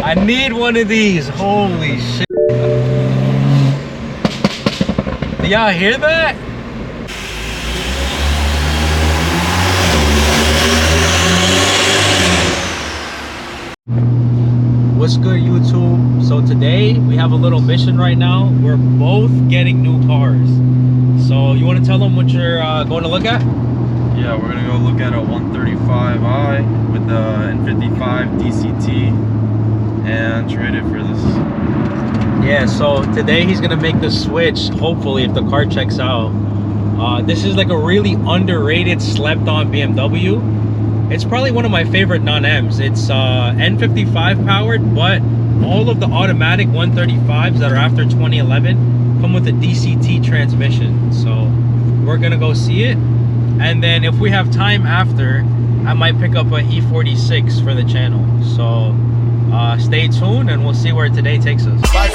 I need one of these. Holy shit. Do y'all hear that? What's good, YouTube? So today we have a little mission right now. We're both getting new cars. So you want to tell them what you're going to look at? Yeah, we're gonna go look at a 135i with the N55 DCT and trade it for this. Yeah, so today he's gonna make the switch, hopefully, if the car checks out. This is like a really underrated, slept-on BMW. It's probably one of my favorite non-Ms. It's N55 powered, but all of the automatic 135s that are after 2011 come with a DCT transmission. So we're gonna go see it, and then if we have time after, I might pick up an E46 for the channel. So stay tuned and we'll see where today takes us. Yo, I'm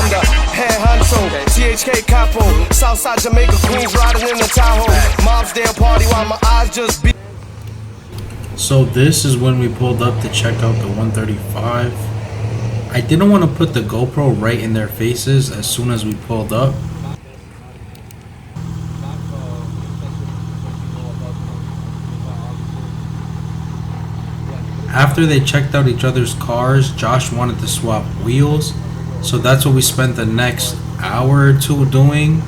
the head honcho, THK capo, Southside Jamaica, Queens, riding in the Tahoe. Mom's day party while my eyes just beat. So this is when we pulled up to check out the 135. I didn't want to put the GoPro right in their faces as soon as we pulled up. After they checked out each other's cars, Josh wanted to swap wheels, so that's what we spent the next hour or two doing.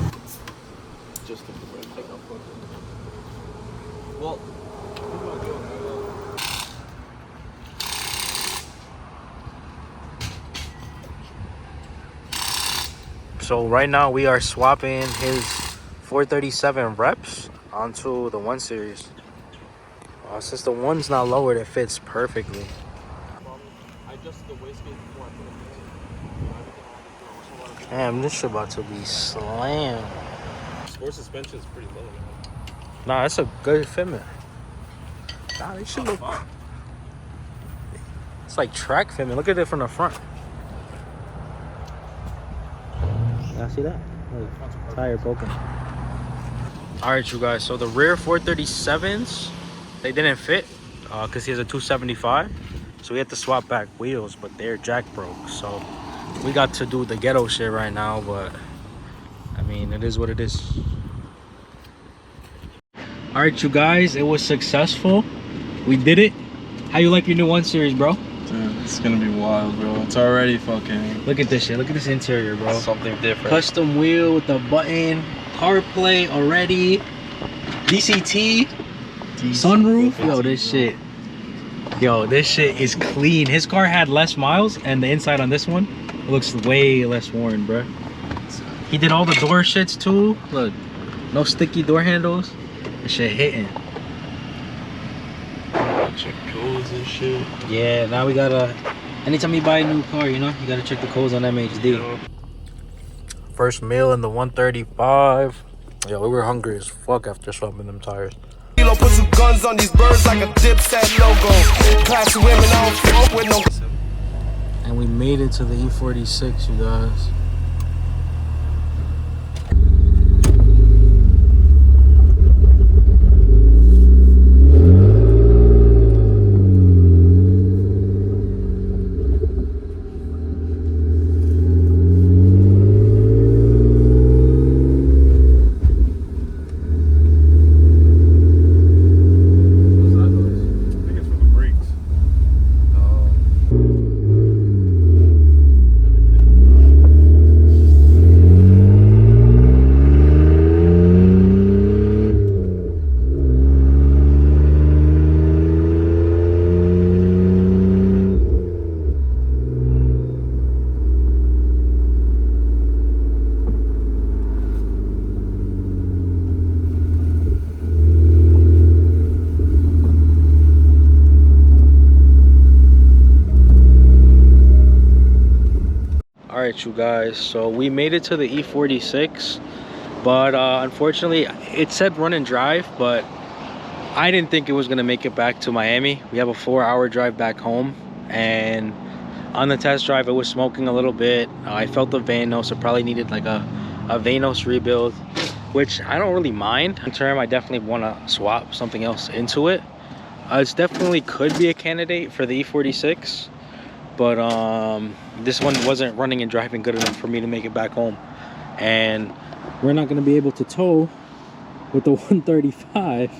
So right now we are swapping his 437 reps onto the 1 Series. Since the one's not lowered, it fits perfectly. Damn, this shit about to be slammed. Sport suspension is pretty low. Nah, that's a good fitment. Nah, this shit look... It's like track fitment. Look at it from the front. Y'all see that? Look, tire poking. Alright, you guys. So the rear 437s, they didn't fit because he has a 275, so we had to swap back wheels, but their jack broke, so we got to do the ghetto shit right now. But I mean, it is what it is. All right, you guys, it was successful. We did it. How you like your new 1 Series, bro? Dude, it's gonna be wild, bro. It's already fucking... Look at this shit. Look at this interior, bro. something different. Custom wheel with the button, CarPlay already, DCT. Sunroof. Yo, this shit. Yo, this shit is clean. His car had less miles, and the inside on this one looks way less worn, bro. He did all the door shits too. Look, no sticky door handles. This shit hitting. Check codes and shit. Yeah, now we gotta. Anytime you buy a new car, you know, you gotta check the codes on MHD. Yeah. First meal in the 135. Yo, we were hungry as fuck after swapping them tires. Put some guns on these birds like a Dipset logo. Classy women on float with no. And we made it to the E46, you guys. Alright, you guys, so we made it to the E46, but unfortunately it said run and drive, but I didn't think it was going to make it back to Miami. We have a 4-hour drive back home, and on the test drive it was smoking a little bit. I felt the Vanos. It probably needed like a Vanos rebuild, which I don't really mind. In term, I definitely want to swap something else into it. It's definitely could be a candidate for the E46, but this one wasn't running and driving good enough for me to make it back home, and we're not going to be able to tow with the 135,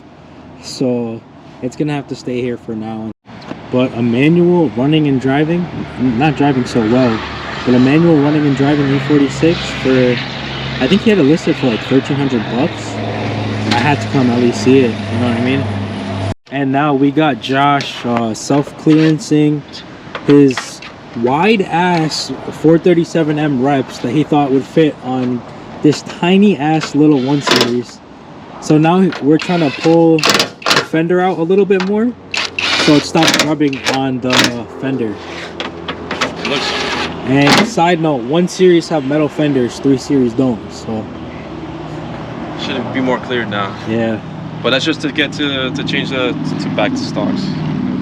so it's gonna have to stay here for now. But a manual running and driving, not driving so well, but a manual running and driving E46 for, I think he had it listed for like 1,300 bucks. I had to come at least see it, you know what I mean? And now we got Josh self-clearancing his wide ass 437M reps that he thought would fit on this tiny ass little 1 series. So now we're trying to pull the fender out a little bit more so it stops rubbing on the fender. And side note, 1 series have metal fenders, 3 series don't, so Should be more cleared now. yeah. But that's just to get to change the to back to stocks.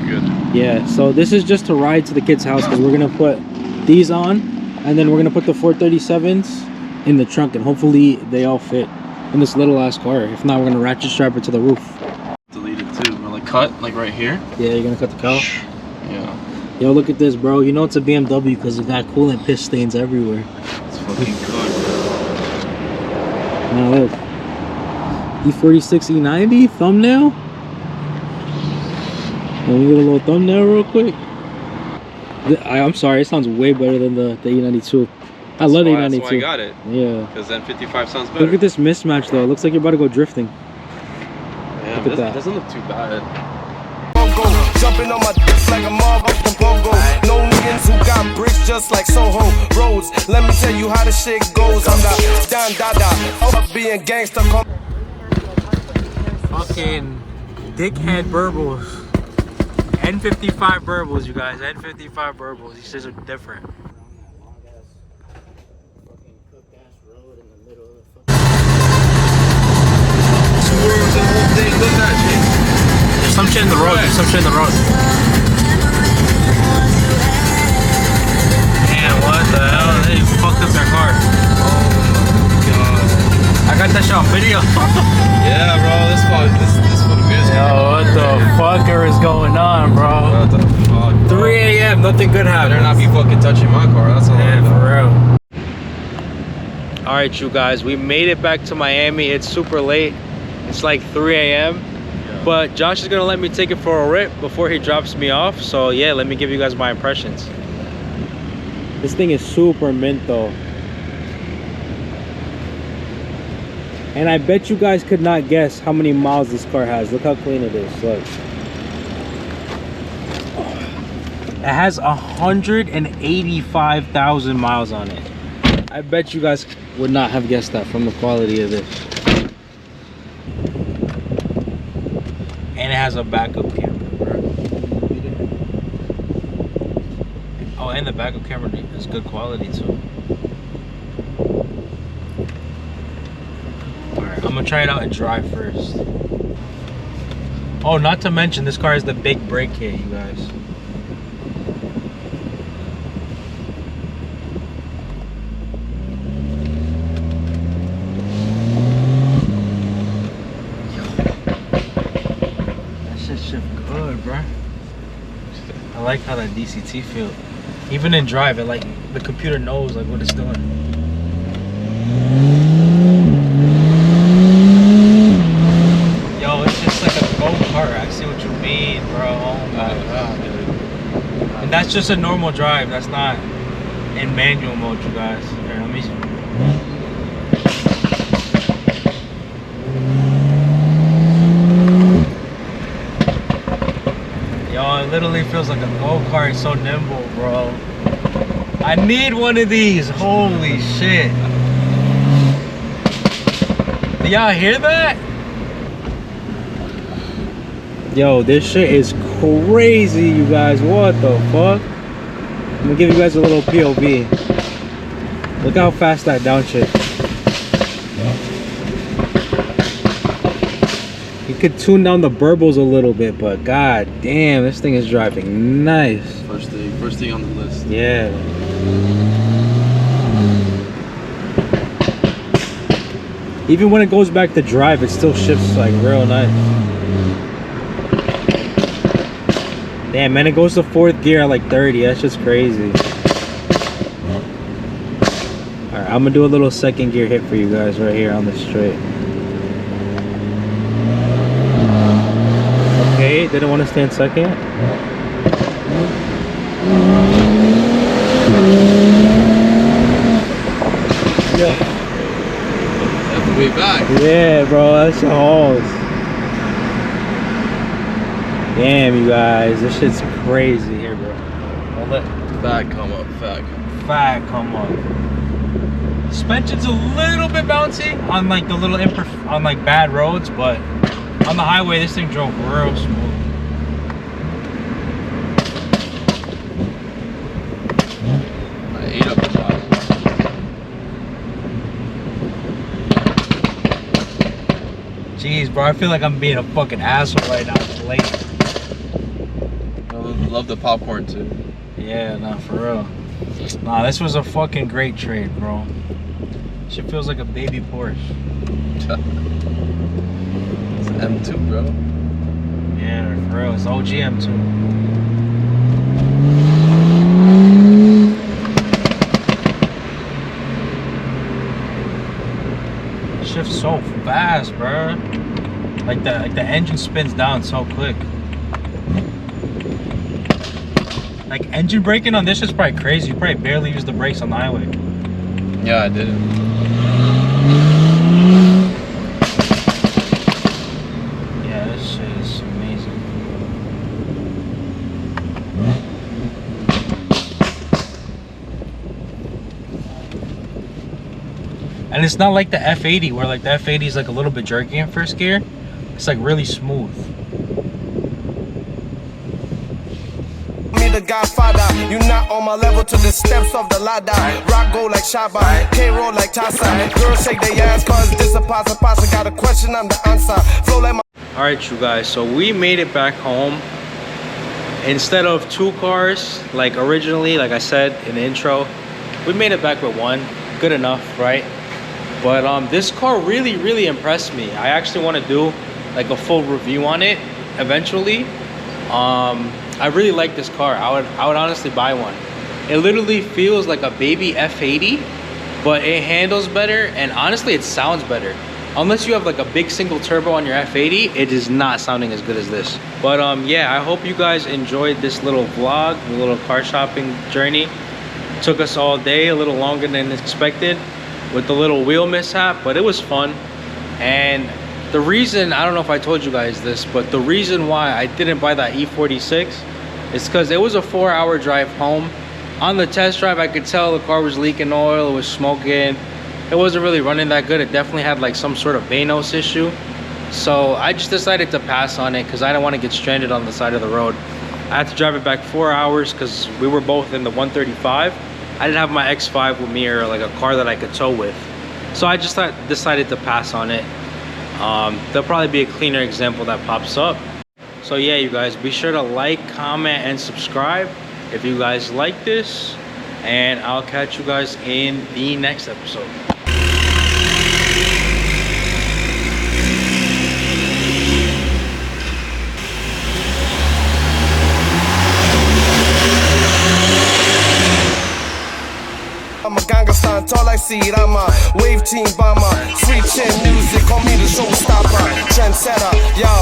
Good. Yeah, so this is just to ride to the kids' house because we're gonna put these on, and then we're gonna put the 437s in the trunk, and hopefully they all fit in this little ass car. If not, we're gonna ratchet strap it to the roof. Delete it too. Or like cut, like right here. Yeah, you're gonna cut the cowl. Yeah. Yo, look at this, bro. You know it's a BMW because it got coolant piss stains everywhere. It's fucking good, bro. Now look, E46 E90 thumbnail. Let me get a little thumbnail real quick. I'm sorry, it sounds way better than the E92. I love the E92. That's why I got it. Yeah. Because then 55 sounds better. Look at this mismatch though. It looks like you're about to go drifting. Yeah, Look at that. it doesn't look too bad. Jumping on my dick like a Marvel from Bongo. No niggas who got bricks just like Soho Roads. Let me tell you how the shit goes. I'm the Don Dada. Oh, being gangster. Fucking dickhead burbles. N55 burbles, you guys. N55 burbles. These shits are different. There's some shit in the road. There's some shit in the road. Man, what the hell? They fucked up their car. Oh god. I got that shit on video. Yeah, bro. This fucking music. Yo, what the fucker is going on, bro? What the fuck? 3 a.m. Nothing good Better happened. not be fucking touching my car. That's all. Yeah, for real. All right, you guys. We made it back to Miami. It's super late. It's like 3 a.m. But Josh is gonna let me take it for a rip before he drops me off. So yeah, let me give you guys my impressions. This thing is super mint though. And I bet you guys could not guess how many miles this car has. Look how clean it is. Look. It has 185,000 miles on it. I bet you guys would not have guessed that from the quality of this. And it has a backup camera, bro. Oh, and the backup camera is good quality too. Alright, I'm gonna try it out and drive first. Oh, not to mention this car has the big brake kit, you guys. Good, bro. I like how that DCT feel. Even in drive, it like the computer knows like what it's doing. Yo, it's just like a go-kart. I see what you mean, bro. Oh my god, dude. And that's just a normal drive. That's not in manual mode, you guys. Here, let me. Yo, it literally feels like a go-kart. It's so nimble, bro. I need one of these. Holy shit. Do y'all hear that? Yo, this shit is crazy, you guys. What the fuck? I'm gonna give you guys a little POV. Look how fast that downshifts. You could tune down the burbles a little bit, but god damn, this thing is driving nice. First thing on the list. Yeah. Even when it goes back to drive, it still shifts like real nice. Damn, man, it goes to 4th gear at like 30. That's just crazy. Alright, I'm gonna do a little 2nd gear hit for you guys right here on the straight. Okay, didn't want to stand 2nd. Yeah. That's way back. Yeah, bro, that's a horse. Damn, you guys, this shit's crazy here, bro. Hold it. Fat come up, fat. Fat come up. Suspension's a little bit bouncy on like the little on like bad roads, but on the highway this thing drove real smooth. I ate up the shot. Jeez, bro, I feel like I'm being a fucking asshole right now. It's late. I love the popcorn too. Yeah, nah, for real. Nah, this was a fucking great trade, bro. Shit feels like a baby Porsche. It's M2, bro. Yeah, for real. It's OG M2. Shifts so fast, bro. Like the engine spins down so quick. Like engine braking on this is probably crazy. You probably barely use the brakes on the highway. Yeah, I did. Yeah, this shit is amazing. And it's not like the F80 where like the F80 is like a little bit jerky in 1st gear. It's like really smooth. Me the Godfather, you not on my level to the steps of the ladder. Rock go like Shabba, K-roll like Tassa. Girls shake their ass cause this a pasta. Got a question, I'm the answer. Flow like my Alright, you guys, so we made it back home. Instead of 2 cars, like originally, like I said in the intro, we made it back with 1. Good enough, right? But this car really impressed me. I actually want to do like a full review on it eventually. I really like this car. I would honestly buy one. It literally feels like a baby F80, but it handles better, and honestly it sounds better. Unless you have like a big single turbo on your F80, it is not sounding as good as this. But yeah, I hope you guys enjoyed this little vlog, the little car shopping journey. Took us all day, a little longer than expected with the little wheel mishap, but it was fun. And the reason, I don't know if I told you guys this, but the reason why I didn't buy that E46 is because it was a 4-hour drive home. On the test drive, I could tell the car was leaking oil, it was smoking. It wasn't really running that good. It definitely had like some sort of Banos issue. So I just decided to pass on it because I didn't want to get stranded on the side of the road. I had to drive it back 4 hours because we were both in the 135. I didn't have my X5 with me or like a car that I could tow with. So I just decided to pass on it. There'll probably be a cleaner example that pops up. So yeah, you guys, be sure to like, comment, and subscribe if you guys like this. And I'll catch you guys in the next episode. I'm a gangster, tall like seed, I'm a wave team bomber. Sweet chin music, call me the showstopper. Trendsetter, yo.